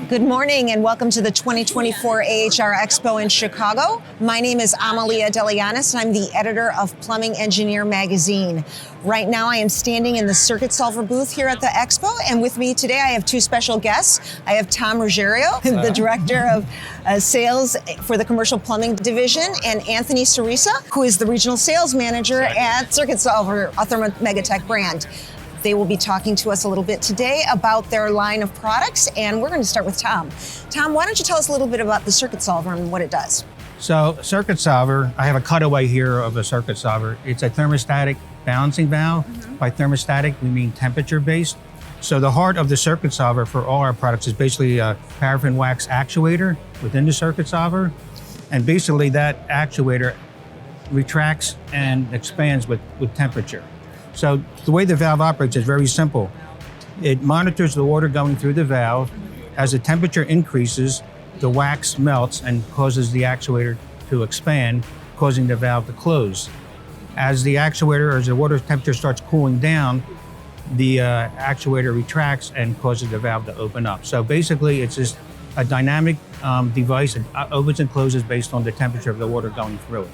Good morning and welcome to the 2024 AHR Expo in Chicago. My name is Amalia Deligiannis and I'm the editor of Plumbing Engineer magazine. Right now I am standing in the CircuitSolver booth here at the Expo, and with me today I have two special guests. I have Tom Ruggierio, the Director of Sales for the Commercial Plumbing Division, and Anthony Ceresa, who is the Regional Sales Manager at CircuitSolver, a Thermo Megatech brand. They will be talking to us a little bit today about their line of products, and we're going to start with Tom. Tom, why don't you tell us a little bit about the CircuitSolver and what it does? So CircuitSolver, I have a cutaway here of a CircuitSolver. It's a thermostatic balancing valve. By thermostatic, we mean temperature-based. So the heart of the CircuitSolver for all our products is basically a paraffin wax actuator within the CircuitSolver. And basically that actuator retracts and expands with temperature. So the way the valve operates is very simple. It monitors the water going through the valve. As the temperature increases, the wax melts and causes the actuator to expand, causing the valve to close. As the actuator, or as the water temperature starts cooling down, the actuator retracts and causes the valve to open up. So basically, it's just a dynamic device. It opens and closes based on the temperature of the water going through it.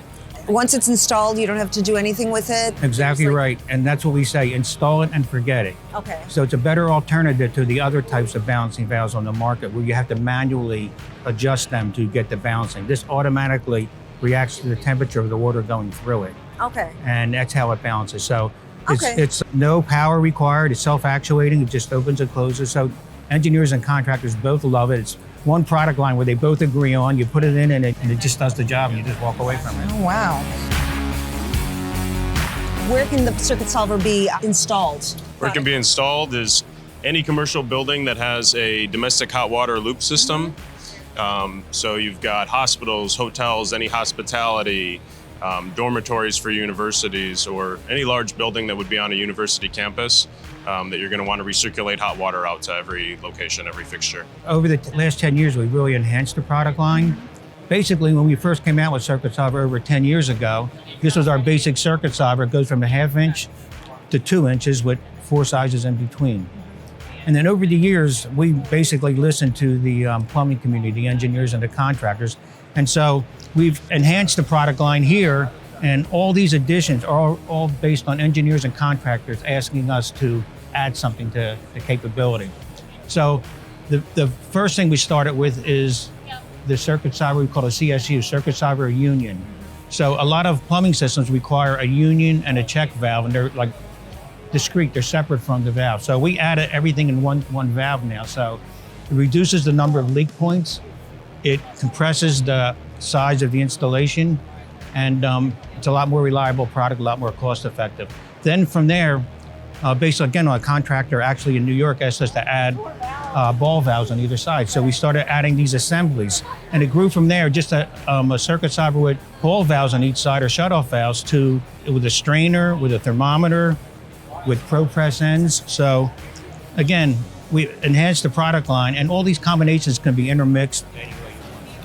Once it's installed, you don't have to do anything with it? Exactly right. And that's what we say, install it and forget it. Okay. So it's a better alternative to the other types of balancing valves on the market where you have to manually adjust them to get the balancing. This automatically reacts to the temperature of the water going through it. Okay. And that's how it balances. So it's no power required, it's self-actuating, it just opens and closes. So engineers and contractors both love it. It's one product line where they both agree on. You put it in and it just does the job and you just walk away from it. Oh, wow. Where can the CircuitSolver be installed? Where it can be installed is any commercial building that has a domestic hot water loop system. So you've got hospitals, hotels, any hospitality, dormitories for universities, or any large building that would be on a university campus that you're going to want to recirculate hot water out to every location, every fixture. Over the last 10 years, we've really enhanced the product line. Basically, when we first came out with CircuitSolver over 10 years ago, this was our basic CircuitSolver. It goes from a 1/2 inch to 2 inches with 4 sizes in between. And then over the years, we basically listened to the plumbing community, the engineers and the contractors. And so we've enhanced the product line here, and all these additions are all based on engineers and contractors asking us to add something to the capability. So the first thing we started with is the CircuitSolver, we call it CSU, CircuitSolver Union. So a lot of plumbing systems require a union and a check valve, and they're like discrete, they're separate from the valve. So we added everything in one valve now. So it reduces the number of leak points, it compresses the size of the installation, and it's a lot more reliable product, a lot more cost effective. Then from there, based again on a contractor actually in New York asked us to add ball valves on either side. So we started adding these assemblies, and it grew from there, just a CircuitSolver with ball valves on each side or shutoff valves to with a strainer, with a thermometer, with ProPress ends. So again, we enhanced the product line, and all these combinations can be intermixed.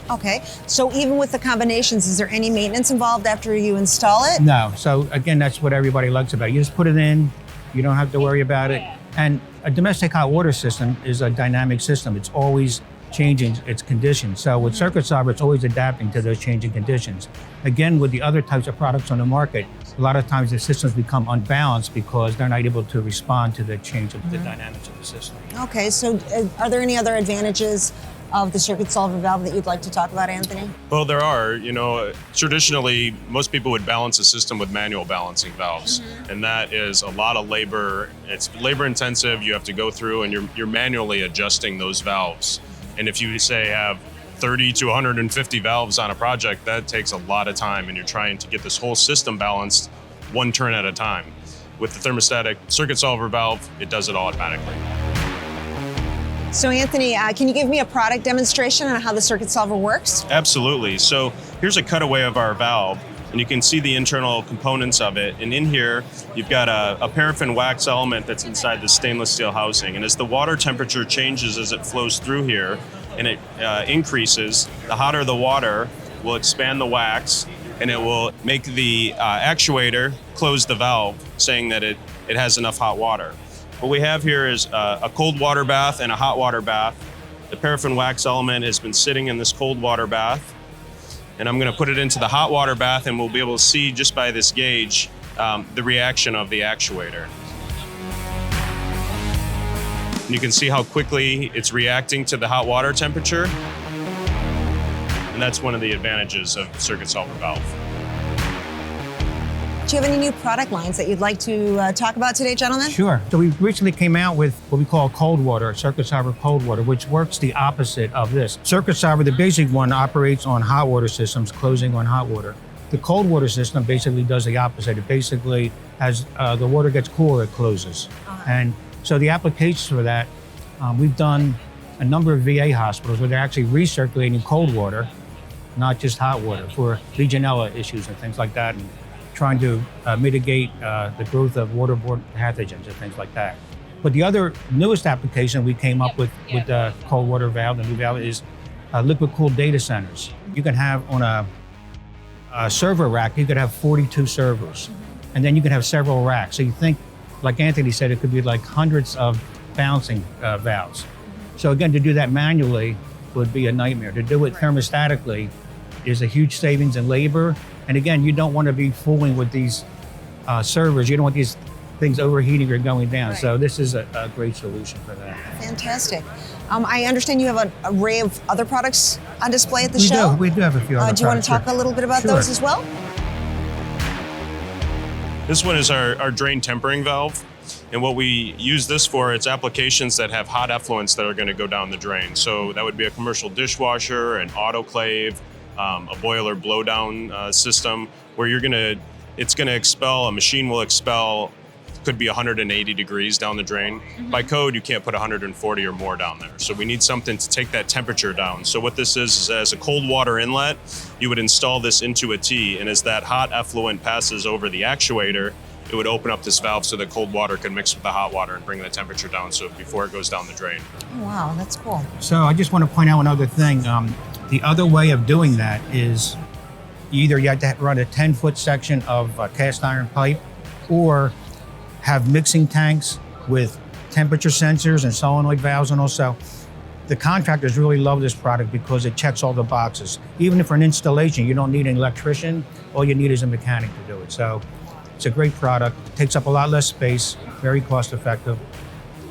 Okay, so even with the combinations, is there any maintenance involved after you install it? No, so again, that's what everybody likes about it. You just put it in, you don't have to worry about it. And a domestic hot water system is a dynamic system. It's always changing its conditions. So with CircuitSolver, it's always adapting to those changing conditions. Again, with the other types of products on the market, a lot of times the systems become unbalanced because they're not able to respond to the change of the dynamics of the system. Okay, so are there any other advantages of the CircuitSolver valve that you'd like to talk about, Anthony? Well, there are. Traditionally, most people would balance a system with manual balancing valves. And that is a lot of labor. It's labor intensive. You have to go through and you're manually adjusting those valves. And if you say have 30 to 150 valves on a project, that takes a lot of time, and you're trying to get this whole system balanced one turn at a time. With the thermostatic CircuitSolver valve, it does it all automatically. So Anthony, can you give me a product demonstration on how the CircuitSolver works? Absolutely. So here's a cutaway of our valve, and you can see the internal components of it. And in here, you've got a paraffin wax element that's inside the stainless steel housing. And as the water temperature changes as it flows through here, and it increases, the hotter the water will expand the wax, and it will make the actuator close the valve, saying that it has enough hot water. What we have here is a cold water bath and a hot water bath. The paraffin wax element has been sitting in this cold water bath, and I'm going to put it into the hot water bath, and we'll be able to see just by this gauge the reaction of the actuator. And you can see how quickly it's reacting to the hot water temperature. And that's one of the advantages of CircuitSolver valve. Do you have any new product lines that you'd like to talk about today, gentlemen? Sure. So we recently came out with what we call cold water, CircuitSolver cold water, which works the opposite of this. CircuitSolver, the basic one, operates on hot water systems, closing on hot water. The cold water system basically does the opposite. It basically, as the water gets cooler, it closes. And so the applications for that, we've done a number of VA hospitals where they're actually recirculating cold water, not just hot water, for Legionella issues and things like that, and trying to mitigate the growth of waterborne pathogens and things like that. But the other newest application we came up with the cold water valve, the new valve, is liquid-cooled data centers. You can have on a server rack, you could have 42 servers, and then you can have several racks. So you think, like Anthony said, it could be like hundreds of balancing valves. So again, to do that manually would be a nightmare. To do it thermostatically is a huge savings in labor. And again, you don't want to be fooling with these servers. You don't want these things overheating or going down. Right. So this is a great solution for that. Fantastic. I understand you have an array of other products on display at the show. We do have a few other products. Do you want to talk a little bit about those as well? This one is our drain tempering valve. And what we use this for, it's applications that have hot effluents that are going to go down the drain. So that would be a commercial dishwasher, an autoclave, a boiler blowdown system where it's going to expel, a machine will expel, could be 180 degrees down the drain. Mm-hmm. By code, you can't put 140 or more down there. So we need something to take that temperature down. So what this is as a cold water inlet, you would install this into a T, and as that hot effluent passes over the actuator, it would open up this valve so that cold water can mix with the hot water and bring the temperature down so before it goes down the drain. Oh, wow, that's cool. So I just want to point out one other thing. The other way of doing that is either you have to run a 10-foot section of cast iron pipe or have mixing tanks with temperature sensors and solenoid valves. And also, the contractors really love this product because it checks all the boxes. Even if for an installation, you don't need an electrician, all you need is a mechanic to do it. So it's a great product, it takes up a lot less space, very cost effective.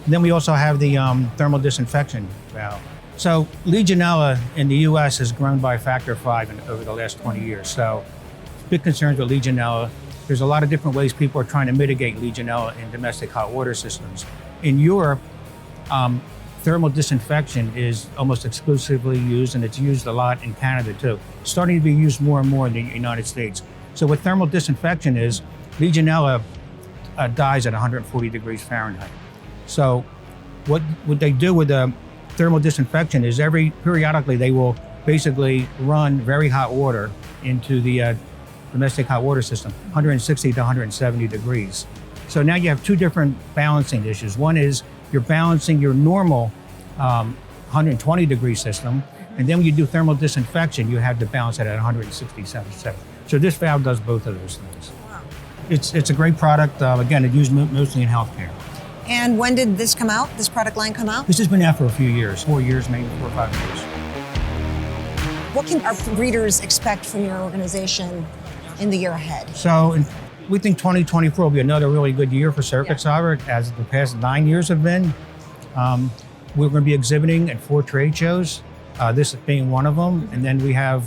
And then we also have the thermal disinfection valve. So Legionella in the US has grown by a factor of 5 over the last 20 years. So big concerns with Legionella. There's a lot of different ways people are trying to mitigate Legionella in domestic hot water systems. In Europe, thermal disinfection is almost exclusively used, and it's used a lot in Canada too. It's starting to be used more and more in the United States. So what thermal disinfection is, Legionella dies at 140 degrees Fahrenheit. So what they do with the thermal disinfection is periodically they will basically run very hot water into the domestic hot water system, 160 to 170 degrees. So now you have two different balancing issues. One is you're balancing your normal 120 degree system, and then when you do thermal disinfection, you have to balance it at 167. So this valve does both of those things. Wow. It's a great product. Again, it's used mostly in healthcare. And when did this come out, this product line come out? This has been out for a few years, 4 years, maybe 4 or 5 years. What can our readers expect from your organization in the year ahead? So we think 2024 will be another really good year for CircuitSolver, as the past 9 years have been. We're going to be exhibiting at 4 trade shows, this being one of them. And then we have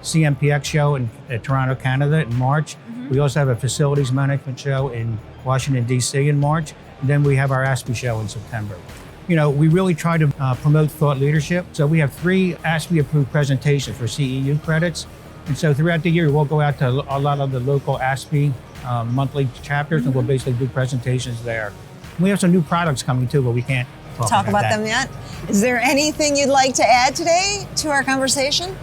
CMPX show in Toronto, Canada in March. Mm-hmm. We also have a facilities management show in Washington, D.C. in March. And then we have our ASPE show in September. You know, we really try to promote thought leadership. So we have 3 ASPE approved presentations for CEU credits. And so throughout the year, we'll go out to a lot of the local ASPE monthly chapters, and we'll basically do presentations there. We have some new products coming too, but we can't talk about them yet. Is there anything you'd like to add today to our conversation?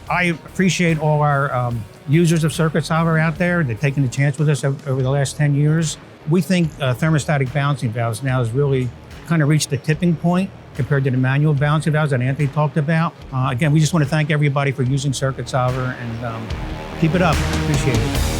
I appreciate all our users of CircuitSolver out there. They're taking a chance with us over the last 10 years. We think thermostatic balancing valves now has really kind of reached the tipping point compared to the manual balancing valves that Anthony talked about. Again, we just want to thank everybody for using CircuitSolver, and keep it up. Appreciate it.